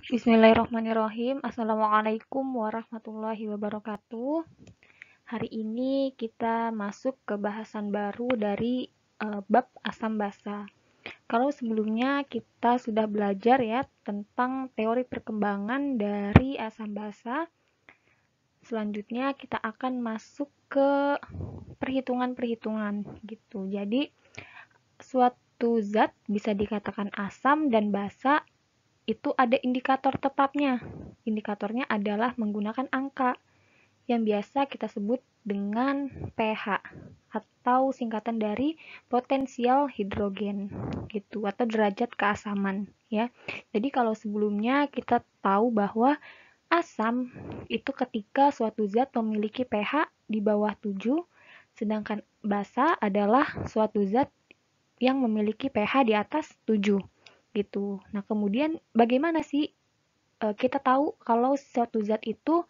Bismillahirrahmanirrahim. Assalamualaikum warahmatullahi wabarakatuh. Hari ini kita masuk ke bahasan baru dari bab asam basa. Kalau sebelumnya kita sudah belajar ya tentang teori perkembangan dari asam basa, selanjutnya kita akan masuk ke perhitungan-perhitungan gitu. Jadi suatu zat bisa dikatakan asam dan basa itu ada indikator tetapnya. Indikatornya adalah menggunakan angka yang biasa kita sebut dengan pH atau singkatan dari potensial hidrogen gitu atau derajat keasaman ya. Jadi kalau sebelumnya kita tahu bahwa asam itu ketika suatu zat memiliki pH di bawah 7, sedangkan basa adalah suatu zat yang memiliki pH di atas 7 gitu. Nah, kemudian bagaimana sih kita tahu kalau suatu zat itu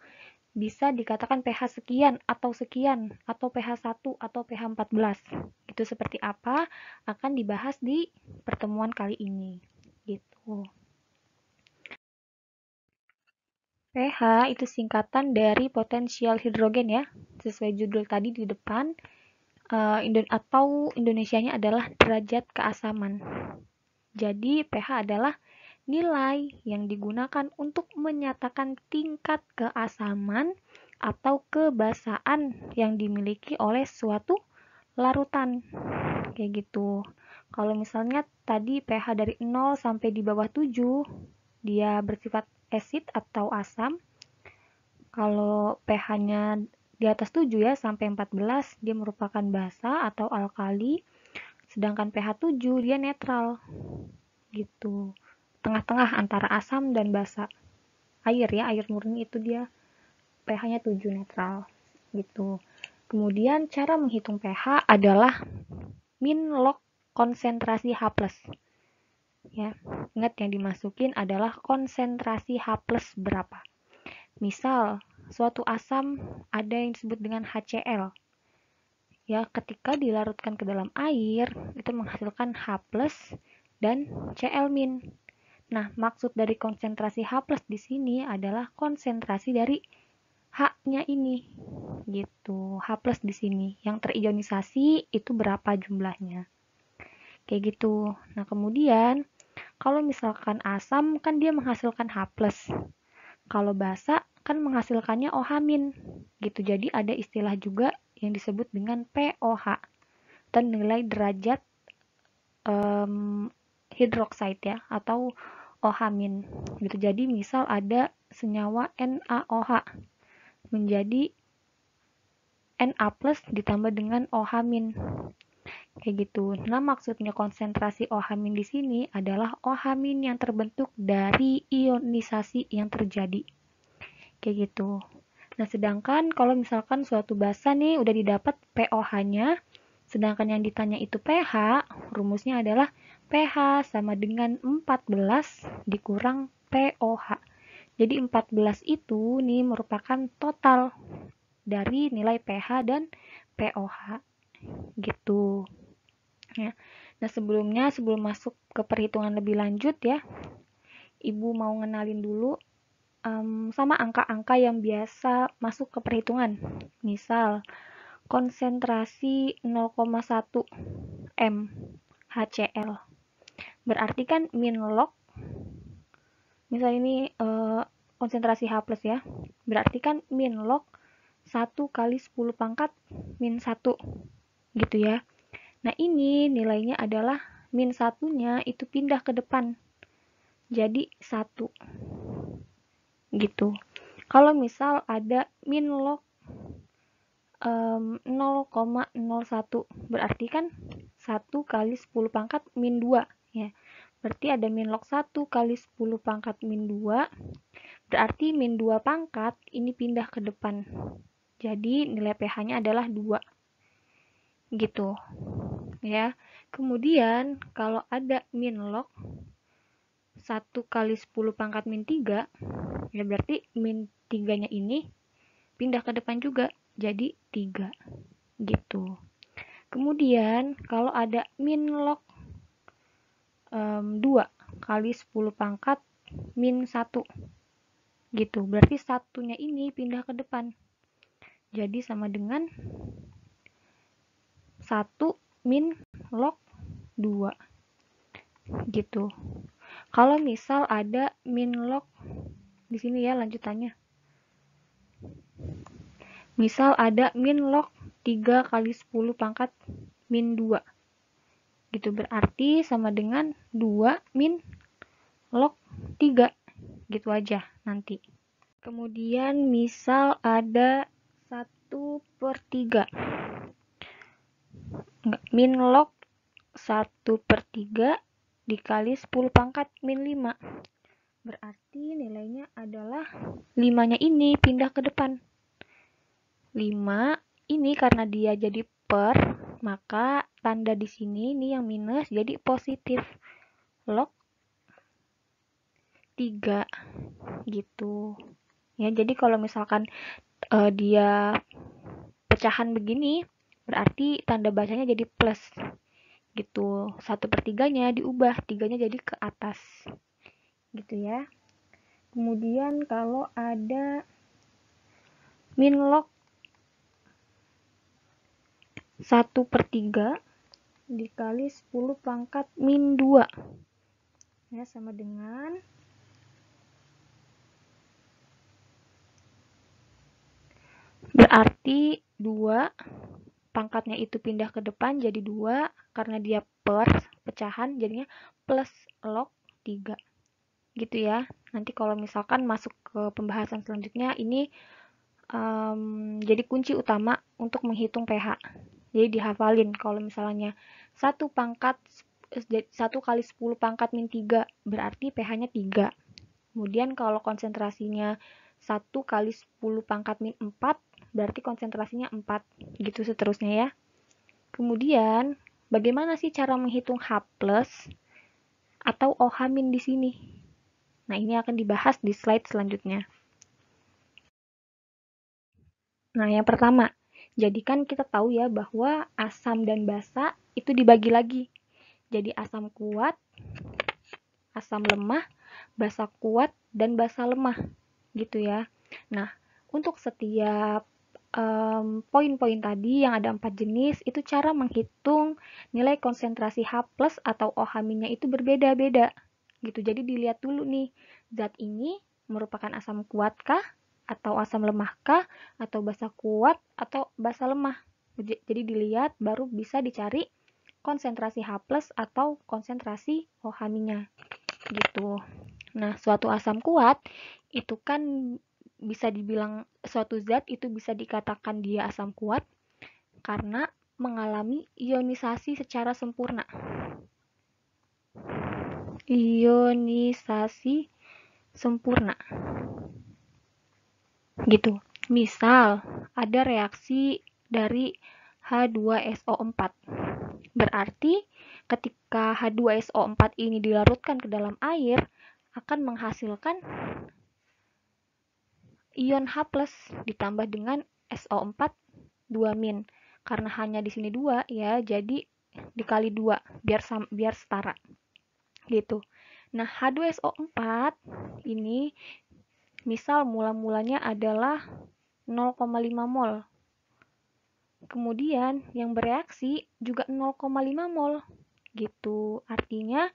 bisa dikatakan pH sekian atau pH 1 atau pH 14. Itu seperti apa akan dibahas di pertemuan kali ini. Gitu. pH itu singkatan dari potensial hidrogen ya. Sesuai judul tadi di depan atau Indonesianya adalah derajat keasaman. Jadi pH adalah nilai yang digunakan untuk menyatakan tingkat keasaman atau kebasaan yang dimiliki oleh suatu larutan. Kayak gitu. Kalau misalnya tadi pH dari 0 sampai di bawah 7, dia bersifat asid atau asam. Kalau pH-nya di atas 7 ya sampai 14, dia merupakan basa atau alkali. Sedangkan pH 7 dia netral. Gitu. Tengah-tengah antara asam dan basa. Air ya, air murni itu dia pH-nya 7 netral gitu. Kemudian cara menghitung pH adalah min log konsentrasi H+. Ya, ingat yang dimasukin adalah konsentrasi H+ berapa. Misal, suatu asam ada yang disebut dengan HCl. Ya, ketika dilarutkan ke dalam air, itu menghasilkan H+ dan Cl-. Nah, maksud dari konsentrasi H+ di sini adalah konsentrasi dari H-nya ini. Gitu. H+ di sini. Yang terionisasi itu berapa jumlahnya. Kayak gitu. Nah, kemudian kalau misalkan asam kan dia menghasilkan H+. Kalau basa kan menghasilkannya OH-. Gitu. Jadi ada istilah juga yang disebut dengan pOH dan nilai derajat hidroksida ya atau OH-. Gitu. Jadi misal ada senyawa NaOH menjadi Na+ ditambah dengan OH-. Kayak gitu. Nah, maksudnya konsentrasi OH- di sini adalah OH- yang terbentuk dari ionisasi yang terjadi. Kayak gitu. Nah, sedangkan kalau misalkan suatu basa nih udah didapat pOH-nya, sedangkan yang ditanya itu pH, rumusnya adalah pH sama dengan 14 dikurang pOH. Jadi 14 itu nih merupakan total dari nilai pH dan pOH. Gitu. Ya. Nah, sebelum masuk ke perhitungan lebih lanjut ya, Ibu mau ngenalin dulu sama angka-angka yang biasa masuk ke perhitungan. Misal, konsentrasi 0,1 M HCl. Berarti kan min log, misal ini konsentrasi H+ ya. Berarti kan min log 1 kali 10 pangkat min 1. Gitu ya. Nah, ini nilainya adalah min 1-nya itu pindah ke depan. Jadi 1. Gitu. Kalau misal ada min log 0,01, berarti kan 1 kali 10 pangkat min 2. Ya. Berarti ada min log 1 kali 10 pangkat min 2. Berarti min 2 pangkat ini pindah ke depan. Jadi nilai pH-nya adalah 2. Gitu. Ya. Kemudian kalau ada min log 1 kali 10 pangkat min 3, ya berarti min 3-nya ini pindah ke depan juga, jadi 3. Gitu. Kemudian kalau ada min log 2 kali 10 pangkat min 1. Gitu. Berarti satunya ini pindah ke depan. Jadi sama dengan 1 min log 2. Gitu. Kalau misal ada min log di sini ya lanjutannya. Misal ada min log 3 kali 10 pangkat min 2. Gitu berarti sama dengan 2 min log 3. Gitu aja nanti. Kemudian misal ada 1/3. Min log 1/3 dikali 10 pangkat min 5. Berarti nilainya adalah 5-nya ini pindah ke depan. 5 ini karena dia jadi per, maka tanda di sini ini yang minus jadi positif. Log 3 gitu. Ya, jadi kalau misalkan dia pecahan begini, berarti tanda bacanya jadi plus. Gitu. 1/3-nya diubah, 3-nya jadi ke atas. Gitu ya. Kemudian kalau ada min log 1/3 dikali 10 pangkat min 2. Ya, sama dengan berarti 2 pangkatnya itu pindah ke depan jadi 2 karena dia per pecahan jadinya plus log 3. Gitu ya. Nanti kalau misalkan masuk ke pembahasan selanjutnya ini jadi kunci utama untuk menghitung pH. Jadi dihafalin kalau misalnya 1 kali 10 pangkat min 3 berarti pH-nya 3. Kemudian kalau konsentrasinya 1 kali 10 pangkat min 4 berarti konsentrasinya 4. Gitu seterusnya ya. Kemudian bagaimana sih cara menghitung H+ atau OH- di sini? Nah, ini akan dibahas di slide selanjutnya. Nah, yang pertama, jadi kan kita tahu ya bahwa asam dan basa itu dibagi lagi. Jadi asam kuat, asam lemah, basa kuat, dan basa lemah. Gitu ya. Nah, untuk setiap poin-poin tadi yang ada 4 jenis, itu cara menghitung nilai konsentrasi H+ atau OH- itu berbeda-beda. Gitu. Jadi dilihat dulu nih, zat ini merupakan asam kuatkah atau asam lemahkah atau basa kuat atau basa lemah. Jadi dilihat baru bisa dicari konsentrasi H+ atau konsentrasi OH-nya. Gitu. Nah, suatu asam kuat itu kan bisa dibilang suatu zat itu bisa dikatakan dia asam kuat karena mengalami ionisasi secara sempurna. Ionisasi sempurna. Gitu. Misal, ada reaksi dari H2SO4. Berarti ketika H2SO4 ini dilarutkan ke dalam air akan menghasilkan ion H+ ditambah dengan SO4 2-. Karena hanya di sini 2 ya, jadi dikali 2 biar setara. Gitu. Nah, H2SO4 ini misal mula-mulanya adalah 0,5 mol. Kemudian yang bereaksi juga 0,5 mol. Gitu. Artinya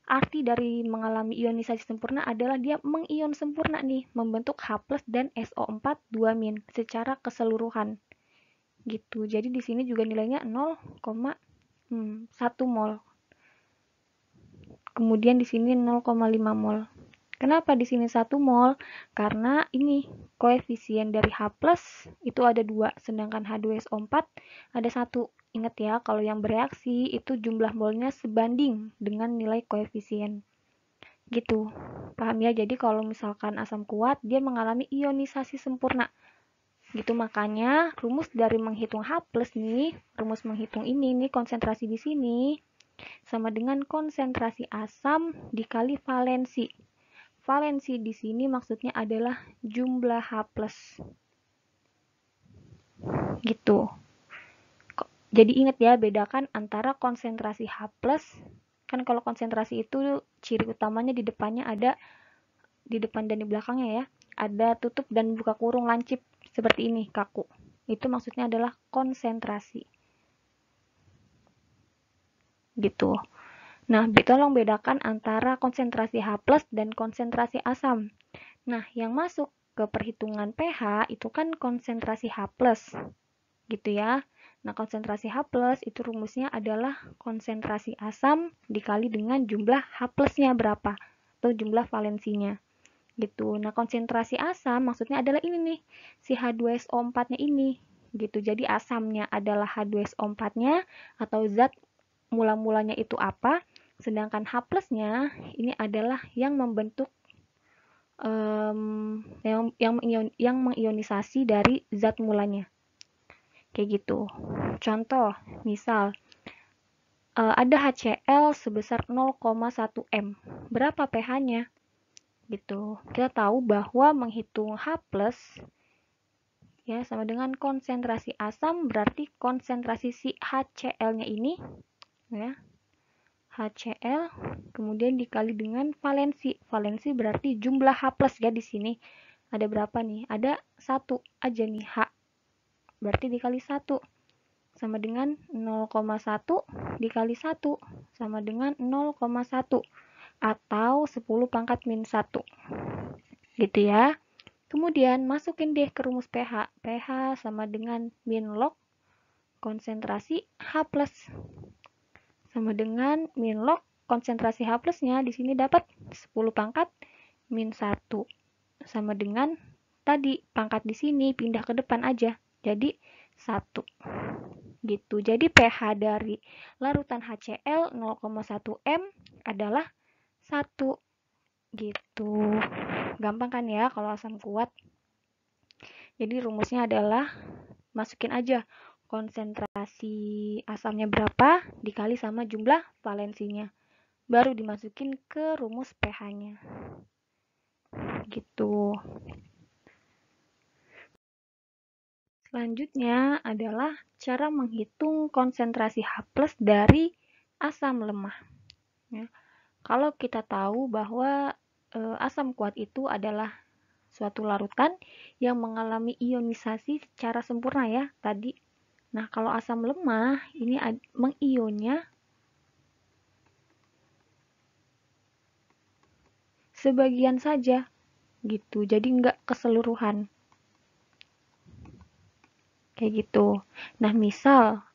arti dari mengalami ionisasi sempurna adalah dia mengion sempurna nih, membentuk H+ dan SO4 2- secara keseluruhan. Gitu. Jadi di sini juga nilainya 0,1 mol. Kemudian di sini 0,5 mol. Kenapa di sini 1 mol? Karena ini koefisien dari H+ itu ada 2, sedangkan H2SO4 ada 1. Ingat ya, kalau yang bereaksi itu jumlah molnya sebanding dengan nilai koefisien. Gitu. Paham ya? Jadi kalau misalkan asam kuat, dia mengalami ionisasi sempurna. Gitu, makanya rumus dari menghitung H+ nih, rumus menghitung ini nih konsentrasi di sini sama dengan konsentrasi asam dikali valensi. Valensi di sini maksudnya adalah jumlah H+. Gitu. Jadi ingat ya, bedakan antara konsentrasi H+, kan kalau konsentrasi itu ciri utamanya di depannya ada di depan dan di belakangnya ya. Ada tutup dan buka kurung lancip seperti ini, kaku. Itu maksudnya adalah konsentrasi. Gitu. Nah, tolong bedakan antara konsentrasi H+ dan konsentrasi asam. Nah, yang masuk ke perhitungan pH itu kan konsentrasi H+, gitu ya. Nah, konsentrasi H+ itu rumusnya adalah konsentrasi asam dikali dengan jumlah H+-nya berapa, atau jumlah valensinya. Gitu. Nah, konsentrasi asam maksudnya adalah ini nih, si H2SO4-nya ini. Gitu. Jadi asamnya adalah H2SO4-nya atau zat mula-mulanya itu apa, sedangkan H+-nya ini adalah yang membentuk yang mengionisasi dari zat mulanya. Kayak gitu. Contoh, misal ada HCl sebesar 0,1 m. Berapa pH-nya? Gitu. Kita tahu bahwa menghitung H+ ya sama dengan konsentrasi asam, berarti konsentrasi si HCl-nya ini ya. HCl kemudian dikali dengan valensi. Valensi berarti jumlah H+ ya di sini. Ada berapa nih? Ada 1 aja nih H. Berarti dikali 1 sama dengan 0,1 dikali 1 sama dengan 0,1 atau 10 pangkat min 1. Gitu ya. Kemudian masukin deh ke rumus pH. pH sama dengan min log konsentrasi H+ sama dengan min log konsentrasi H+-nya di sini dapat 10 pangkat min 1 sama dengan tadi pangkat di sini pindah ke depan aja. Jadi 1. Gitu. Jadi pH dari larutan HCl 0,1 m adalah 1. Gitu. Gampang kan ya kalau asam kuat. Jadi rumusnya adalah masukin aja konsentrasi asamnya berapa dikali sama jumlah valensinya. Baru dimasukin ke rumus pH-nya. Gitu. Selanjutnya adalah cara menghitung konsentrasi H+ dari asam lemah. Ya. Kalau kita tahu bahwa asam kuat itu adalah suatu larutan yang mengalami ionisasi secara sempurna ya tadi. Nah, kalau asam lemah ini mengionnya sebagian saja gitu. Jadi enggak keseluruhan. Kayak gitu. Nah, misal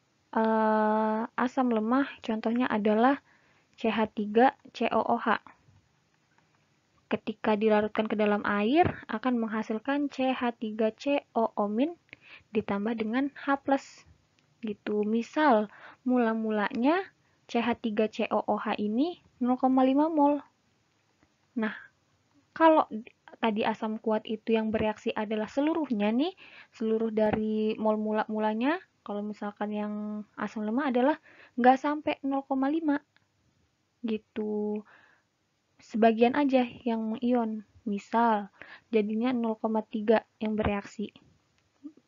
asam lemah contohnya adalah CH3COOH. Ketika dilarutkan ke dalam air akan menghasilkan CH3COO- ditambah dengan H+ gitu. Misal mula-mulanya CH3COOH ini 0,5 mol. Nah, kalau tadi asam kuat itu yang bereaksi adalah seluruhnya nih, seluruh dari mol mulanya, kalau misalkan yang asam lemah adalah nggak sampai 0,5 gitu. Sebagian aja yang mengion. Misal jadinya 0,3 yang bereaksi.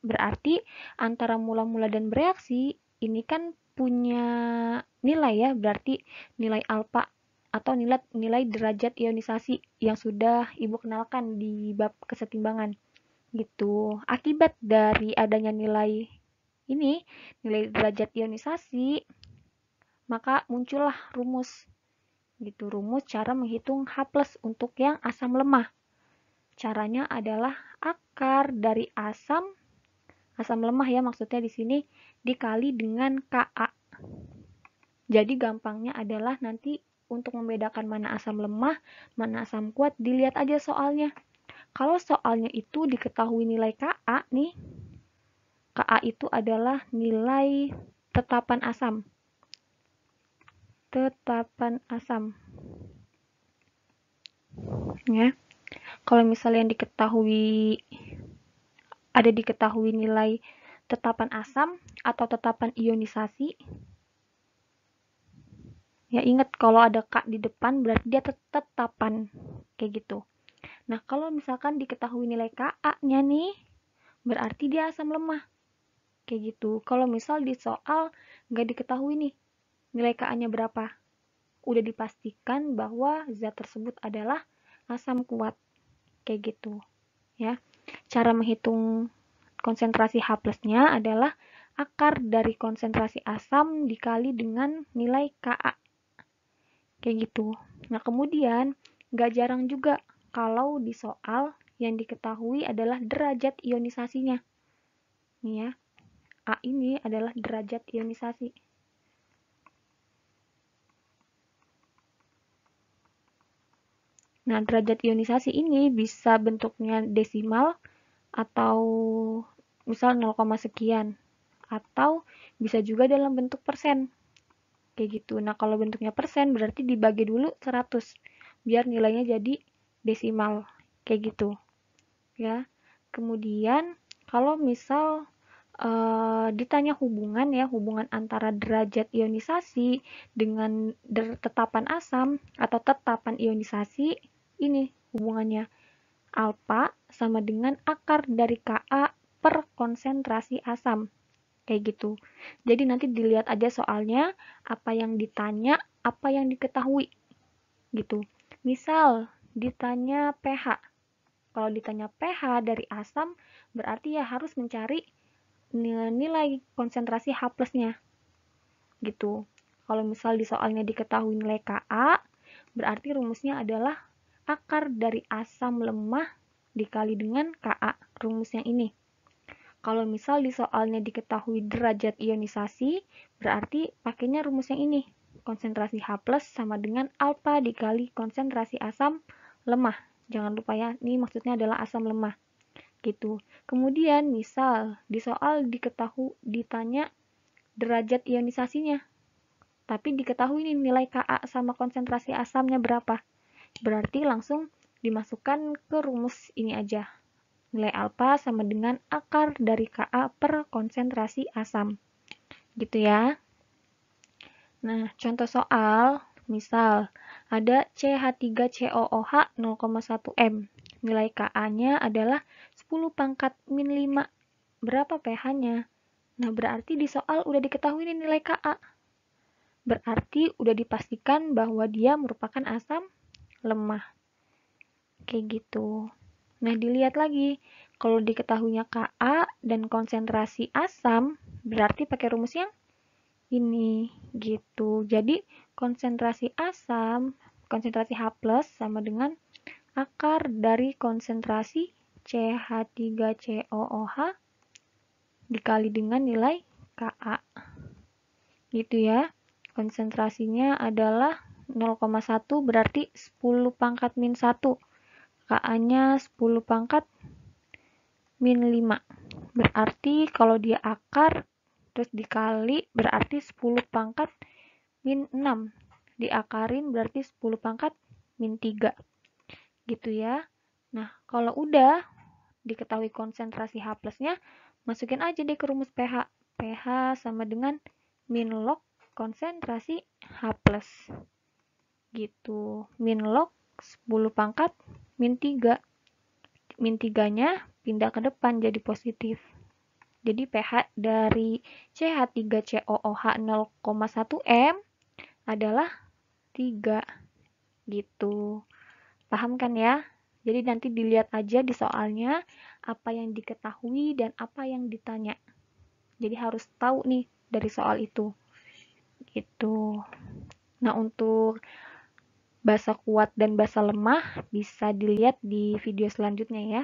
Berarti antara mula-mula dan bereaksi ini kan punya nilai ya, berarti nilai alfa atau nilai derajat ionisasi yang sudah Ibu kenalkan di bab kesetimbangan gitu. Akibat dari adanya nilai ini, nilai derajat ionisasi, maka muncullah rumus gitu, rumus cara menghitung H+ untuk yang asam lemah. Caranya adalah akar dari asam lemah ya maksudnya di sini dikali dengan Ka. Jadi gampangnya adalah nanti untuk membedakan mana asam lemah, mana asam kuat, dilihat aja soalnya. Kalau soalnya itu diketahui nilai Ka nih, Ka itu adalah nilai tetapan asam. Tetapan asam. Ya. Kalau misalnya yang diketahui nilai tetapan asam atau tetapan ionisasi, ya ingat kalau ada K di depan berarti dia tetapan kayak gitu. Nah, kalau misalkan diketahui nilai Ka-nya nih, berarti dia asam lemah. Kayak gitu. Kalau misal di soal nggak diketahui nih nilai Ka-nya berapa, udah dipastikan bahwa zat tersebut adalah asam kuat. kayak gitu ya. Cara menghitung konsentrasi H+-nya adalah akar dari konsentrasi asam dikali dengan nilai Ka. Kayak gitu. Nah, kemudian nggak jarang juga kalau di soal yang diketahui adalah derajat ionisasinya. Nih ya, A ini adalah derajat ionisasi. Nah, derajat ionisasi ini bisa bentuknya desimal atau misal 0, sekian. Atau bisa juga dalam bentuk persen. Kayak gitu. Nah, kalau bentuknya persen berarti dibagi dulu 100 biar nilainya jadi desimal. Kayak gitu. Ya. Kemudian kalau misal ditanya hubungan ya, hubungan antara derajat ionisasi dengan tetapan asam atau tetapan ionisasi, ini hubungannya. Alfa sama dengan akar dari Ka per konsentrasi asam. Kayak gitu. Jadi nanti dilihat aja soalnya, apa yang ditanya, apa yang diketahui. Gitu. Misal, ditanya pH. Kalau ditanya pH dari asam, berarti ya harus mencari nilai konsentrasi H+-nya. Gitu. Kalau misal di soalnya diketahui nilai Ka, berarti rumusnya adalah akar dari asam lemah dikali dengan Ka, rumusnya ini. Kalau misal di soalnya diketahui derajat ionisasi, berarti pakainya rumus yang ini. Konsentrasi H+ sama dengan alfa dikali konsentrasi asam lemah. Jangan lupa ya, ini maksudnya adalah asam lemah. Gitu. Kemudian misal di soal ditanya derajat ionisasinya, tapi diketahui nih nilai Ka sama konsentrasi asamnya berapa. Berarti langsung dimasukkan ke rumus ini aja. Nilai alfa sama dengan akar dari Ka per konsentrasi asam. Gitu ya. Nah, contoh soal, misal ada CH3COOH 0,1 M. Nilai Ka-nya adalah 10 pangkat min 5. Berapa pH-nya? Nah, berarti di soal udah diketahui nih nilai Ka. Berarti udah dipastikan bahwa dia merupakan asam lemah. Kayak gitu. Nah, dilihat lagi. Kalau diketahuinya Ka dan konsentrasi asam, berarti pakai rumus yang ini gitu. Jadi, konsentrasi asam, konsentrasi H+ sama dengan akar dari konsentrasi CH3COOH dikali dengan nilai Ka. Gitu ya. Konsentrasinya adalah 0,1 berarti 10 pangkat min 1. Ka-nya 10 pangkat min 5. Berarti kalau dia akar terus dikali berarti 10 pangkat min 6. Diakarin berarti 10 pangkat min 3. Gitu ya. Nah, kalau udah diketahui konsentrasi H+-nya, masukin aja deh ke rumus pH. pH sama dengan min log konsentrasi H+. Gitu. Min log 10 pangkat min 3. Min 3-nya pindah ke depan jadi positif. Jadi pH dari CH3COOH 0,1 M adalah 3. Gitu. Paham kan ya? Jadi nanti dilihat aja di soalnya apa yang diketahui dan apa yang ditanya. Jadi harus tahu nih dari soal itu. Gitu. Nah, untuk basa kuat dan basa lemah bisa dilihat di video selanjutnya ya.